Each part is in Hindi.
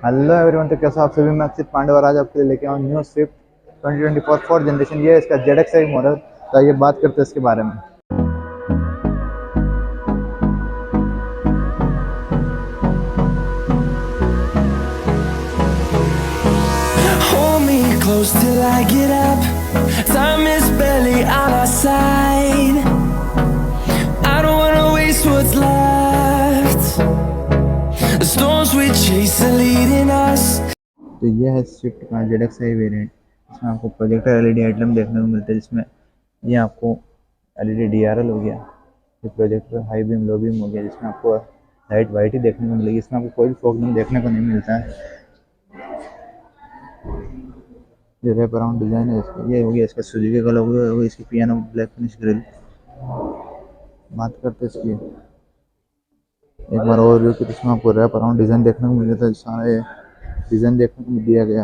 हेलो एवरीवन, तो कैसे हो आप सभी। मैं अक्षित पांडे और आज आपके लिए लेके आऊँ न्यू स्विफ्ट 2024 फोर्थ जनरेशन। ये है इसका ZX मॉडल। तो ये बात करते हैं इसके बारे में। Hold me close till I get up. Time is barely on our side. I don't wanna waste what's left. The storms we chase are leading us. तो ये है स्विफ्ट का ZX वेरिएंट। इसमें आपको प्रोजेक्टर LED हेडलैम्प देखने को मिलता है, जिसमें ये आपको LED DRL हो गया, ये projector high beam low beam हो गया, जिसमें आपको लाइट वाइट ही देखने को मिलेगी। इसमें आपको कोई भी फॉग देखने को नहीं मिलता है। ये रैप अराउंड डिजाइन है इसका। ये हो गया इसका सुजुकी का लोगो है, इसकी पियानो ब्लैक फिनिश ग्रिल। बात करते हैं इसकी एक बार ओवरव्यू की, इसमें आपको रैप अराउंड डिजाइन देखने को मिल जाता है। सारे डिजाइन देखने को दिया गया।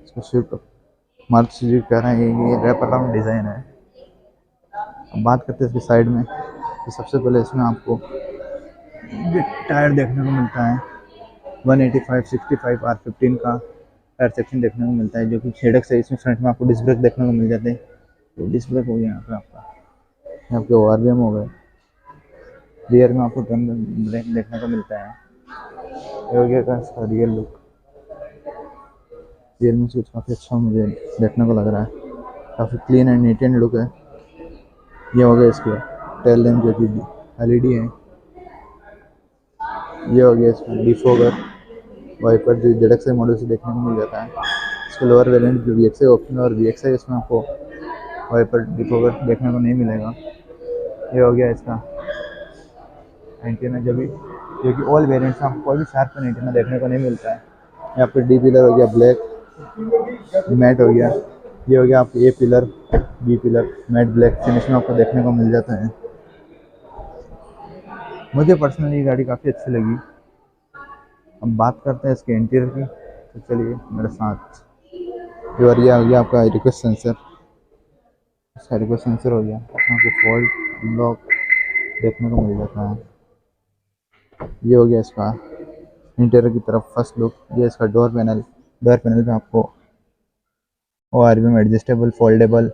इसको स्विफ्ट मारुति सुजुकी कह रहे हैं ये रैप अराउंड डिजाइन है। अब बात करते हैं इसकी साइड में, तो सबसे पहले इसमें आपको टायर देखने को मिलता है 185 65 R15 का टायर सेक्शन देखने को मिलता है, जो कि ZX है। इसमें फ्रंट में आपको डिस्क ब्रेक देखने को मिल जाते हैं। तो डिस्क ब्रेक हो गया यहाँ पे आपका, यहाँ पे ORVM हो गए। रियर में आपको ड्रम ब्रेक देखने को मिलता है। ये हो गया इसका रियल लुक। रियल में कुछ काफ़ी अच्छा मुझे देखने को लग रहा है, काफ़ी clean and neat and look है। ये हो गया इसके टेल लैम्प जो कि LED है। ये हो गया इसका डिफोगर वाइपर, जो ZX मॉडल से देखने को मिल जाता है। इसका लोअर वेरिएंट जो VXI ऑप्शन और VX है, इसमें आपको वाइपर डिफोगर देखने को नहीं मिलेगा। ये हो गया इसका एंटीना, जो कि ऑल वेरिएंट्स में आपको कोई भी शार्प एंटीना देखने को नहीं मिलता है। यहाँ पे D पिलर हो गया ब्लैक मैट हो गया। ये हो गया आपको A pillar B pillar matte black finish में आपको देखने को मिल जाता है। मुझे पर्सनली ये गाड़ी काफ़ी अच्छी लगी। अब बात करते हैं इसके इंटीरियर की, तो चलिए मेरे साथ। और ये आ गया आपका रिक्वेस्ट सेंसर। इसका रिक्वेस्ट सेंसर हो गया, आपको फॉल्ट लॉक देखने को मिल जाता है। ये हो गया इसका इंटीरियर की तरफ फर्स्ट लुक। ये इसका डोर पैनल पे आपको ORVM एडजस्टेबल फोल्डेबल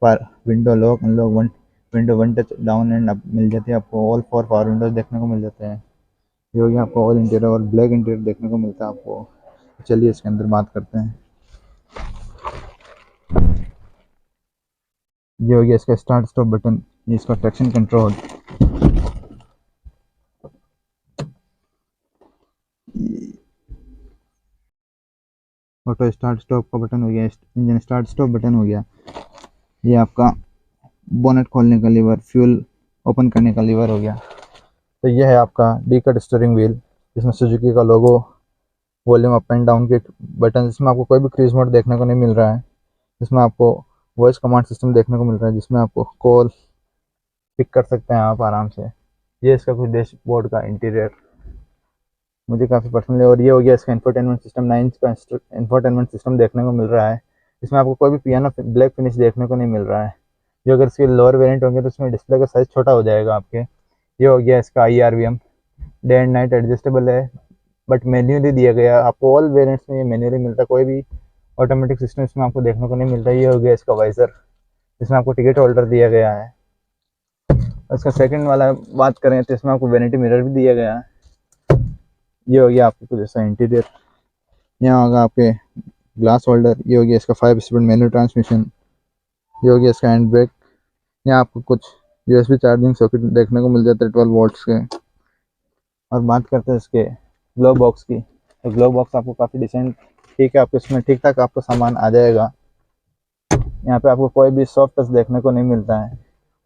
पर window lock unlock window one touch down and up मिल जाती है। आपको ऑल 4 पावर विंडोज देखने को मिल जाते हैं। ये हो गया आपको ऑल इंटीरियर और ब्लैक इंटीरियर देखने को मिलता है आपको। चलिए इसके अंदर बात करते हैं। ये हो गया इसका स्टार्ट स्टॉप बटन, ये इसका traction control. Auto start stop का बटन हो गया, इंजन स्टार्ट स्टॉप बटन हो गया। ये आपका बोनेट खोलने का लीवर, फ्यूल ओपन करने का लीवर हो गया। तो ये है आपका डी-कट स्टीयरिंग व्हील, जिसमें सुजुकी का लोगो, वॉल्यूम अप एंड डाउन के बटन। इसमें आपको कोई भी क्रूज मोड देखने को नहीं मिल रहा है। इसमें आपको वॉइस कमांड सिस्टम देखने को मिल रहा है, जिसमें आपको कॉल पिक कर सकते हैं आप आराम से। ये इसका कुछ डैशबोर्ड का इंटीरियर मुझे काफ़ी पसंद है। और ये हो गया इसका इंफोटेनमेंट सिस्टम, 9 इंच का इंफोटेनमेंट सिस्टम देखने को मिल रहा है। इसमें आपको कोई भी पियानो ब्लैक फिनिश देखने को नहीं मिल रहा है। जो अगर इसके लोअर वेरिएंट होंगे तो इसमें डिस्प्ले का साइज़ छोटा हो जाएगा आपके। ये हो गया इसका IRVM, day and night adjustable है, बट मैन्युअली दिया गया। आपको ऑल वेरिएंट्स में ये मैन्युअली मिलता है, कोई भी ऑटोमेटिक सिस्टम इसमें आपको देखने को नहीं मिलता। ये हो गया इसका वाइजर, इसमें आपको टिकट होल्डर दिया गया है। इसका सेकंड वाला बात करें तो इसमें आपको वैनिटी मिरर भी दिया गया है। ये हो गया आपको कुछ ऐसा इंटीरियर। यहाँ होगा आपके ग्लास होल्डर। ये हो गया इसका 5 स्पीड मैनुअल ट्रांसमिशन। ये हो गया इसका हैंड ब्रेक। यहाँ आपको कुछ USB चार्जिंग सॉकेट देखने को मिल जाता है 12 वोल्ट्स के। और बात करते हैं इसके ग्लो बॉक्स की, तो ग्लो बॉक्स आपको काफ़ी डिसेंट ठीक है, आपको इसमें ठीक ठाक आपको सामान आ जाएगा। यहाँ पे आपको कोई भी सॉफ्ट टच देखने को नहीं मिलता है।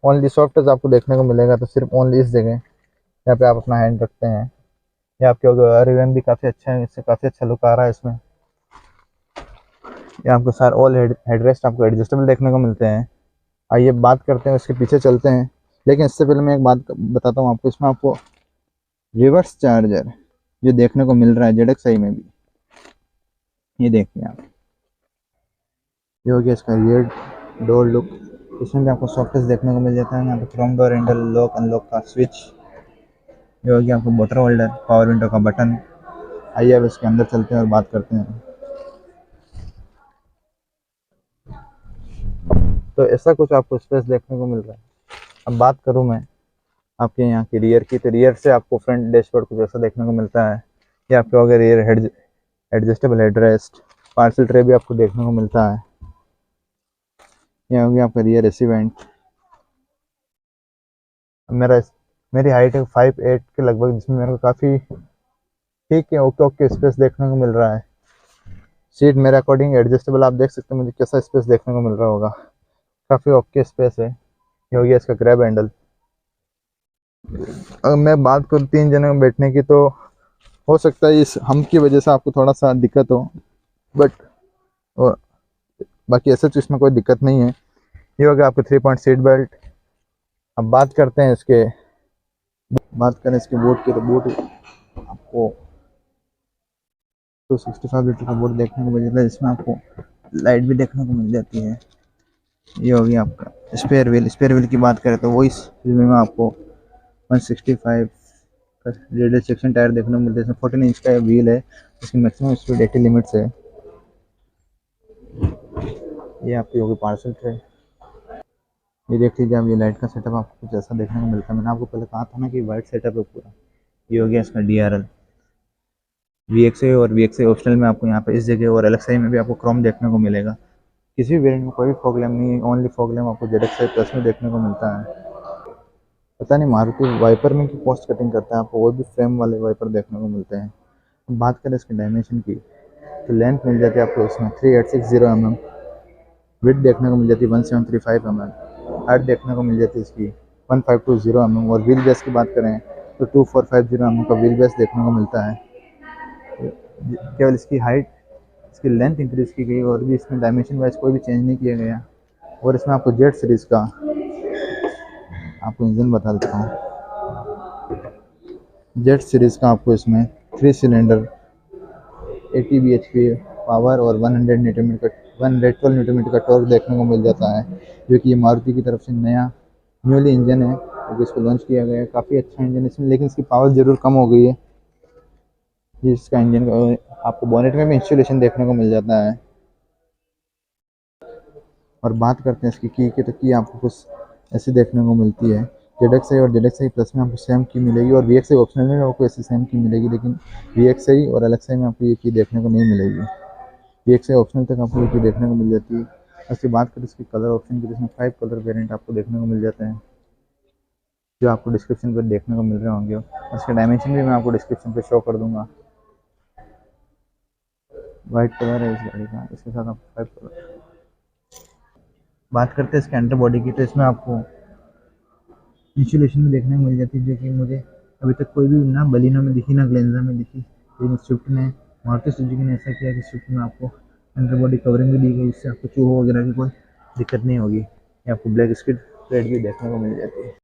ओनली सॉफ्ट टच आपको देखने को मिलेगा तो सिर्फ ओनली इस जगह, यहाँ पे आप अपना हैंड रखते हैं। ये आपके रिवेम भी काफ़ी अच्छा है, इससे काफ़ी अच्छा लुक आ रहा है इसमें। ये आपको सारे ऑल हेडरेस्ट आपको एडजस्टेबल देखने को मिलते हैं। आइए बात करते हैं, उसके पीछे चलते हैं। लेकिन इससे पहले मैं एक बात बताता हूँ आपको, इसमें आपको रिवर्स चार्जर जो देखने को मिल रहा है ZX में भी, ये देखिए आप। ये हो गया इसका रियर डोर लुक। इसमें भी आपको सॉफ्ट टच देखने को मिल जाता है। यहाँ पे Chrome door handle, lock unlock का स्विच। ये हो गया आपको वाटर होल्डर, पावर विंडो का बटन। आइए अब इसके अंदर चलते हैं और बात करते हैं। तो ऐसा कुछ आपको स्पेस देखने को मिल रहा है। अब बात करूं मैं आपके यहाँ की रियर की, तो रियर से आपको फ्रंट डैशबोर्ड कुछ ऐसा देखने को मिलता है। ये आपके हो गया rear head, adjustable headrest, parcel tray भी आपको देखने को मिलता है। यह हो गया आपका रियर एसी वेंट। मेरी हाइट है 5'8" के लगभग, जिसमें मेरे को काफ़ी ठीक है, ओके ओके स्पेस देखने को मिल रहा है। सीट मेरे अकॉर्डिंग एडजस्टेबल, आप देख सकते हैं मुझे कैसा स्पेस देखने को मिल रहा होगा, काफ़ी ओके स्पेस है। ये हो गया इसका ग्रैब हैंडल। अगर मैं बात करूँ 3 जनों में बैठने की, तो हो सकता है इस हम की वजह से आपको थोड़ा सा दिक्कत हो, बट बाकी ऐसे तो इसमें कोई दिक्कत नहीं है। ये हो गया आपको 3 पॉइंट सीट बेल्ट। अब बात करें इसके बोट की, तो बोट आपको 265 लीटर का बोट देखने को मिल जाता है, जिसमें आपको लाइट भी देखने को मिल जाती है। ये हो गया आपका स्पेयर व्हील की बात करें तो वो इसमें आपको 165 का रेडियल सेक्शन टायर देखने को मिलता है। इसमें 14 इंच का व्हील है, इसकी मैक्सिमम स्पीड 80 लिमिट्स है। ये आपकी होगी पार्सल ट्रे। ये देख लीजिए आप, ये लाइट का सेटअप आपको कुछ ऐसा देखने को मिलता है। मैंने आपको पहले कहा था ना कि वाइट सेटअप है पूरा। ये हो गया इसका DRL, VXI और VXI ऑप्शनल में आपको यहाँ पे इस जगह, और LXI में भी आपको क्रोम देखने को मिलेगा। किसी भी वेरिएंट में कोई भी फॉग लैम्प नहीं, ओनली फॉग लैम्प आपको ZXI प्लस में देखने को मिलता है। पता नहीं मारुति वाइपर में की कॉस्ट कटिंग करता है, आपको वो भी फ्रेम वाले वाइपर देखने को मिलते हैं। बात करें इसके डायमेंशन की, तो लेंथ मिल जाती है आपको इसमें 3860 mm, विड्थ देखने को मिल जाती है 1735 mm, हाइट देखने को मिल जाती है इसकी 1520 mm, और व्हील बेस की बात करें तो 2450 mm का व्हील बेस देखने को मिलता है। केवल इसकी हाइट, इसकी लेंथ इंक्रीज की गई, और भी इसमें डायमेंशन वाइज कोई भी चेंज नहीं किया गया। और इसमें आपको जेड सीरीज़ का आपको इंजन बता देता हूँ। जेड सीरीज़ का आपको इसमें 3 सिलेंडर 80 bhp पावर और 112 न्यूटन मीटर का टॉर्क देखने को मिल जाता है, जो कि ये मारुति की तरफ से न्यूली इंजन है, जो इसको लॉन्च किया गया है। काफ़ी अच्छा इंजन इसमें, लेकिन इसकी पावर ज़रूर कम हो गई है। इसका इंजन आपको बोनेट में भी इंस्टॉलेशन देखने को मिल जाता है। और बात करते हैं इसकी की तो की आपको कुछ ऐसी देखने को मिलती है। ZXI और ZXI प्लस में आपको सेम की मिलेगी, और VXI ऑप्शनल में आपको ऐसी सेम की मिलेगी, लेकिन VXI और LXI में आपको ये की देखने को नहीं मिलेगी। VXI ऑप्शनल तक आपको ये की देखने को मिल जाती है। उसकी बात करें इसकी कलर ऑप्शन की, तो इसमें 5 कलर वेरिएंट आपको देखने को मिल जाते हैं, जो आपको डिस्क्रिप्शन पर देखने को मिल रहे होंगे। और इसके डायमेंशन भी मैं आपको डिस्क्रिप्शन पर शो कर दूँगा। वाइट कलर है इस गाड़ी का, इसके साथ आपको 5 कलर। बात करते हैं इसके अंडर बॉडी की, तो इसमें आपको इंसुलेशन भी देखने को मिल जाती है, जो कि मुझे अभी तक कोई भी ना बलिनो में दिखी ना ग्लेंजा में दिखी। लेकिन स्विफ्ट ने, मारुति सुजुकी ने ऐसा किया कि स्विफ्ट में आपको अंडर बॉडी कवरिंग भी दी गई, इससे आपको चूहों वगैरह की कोई दिक्कत नहीं होगी। ये आपको ब्लैक स्किड प्लेट भी देखने को मिल जाती है।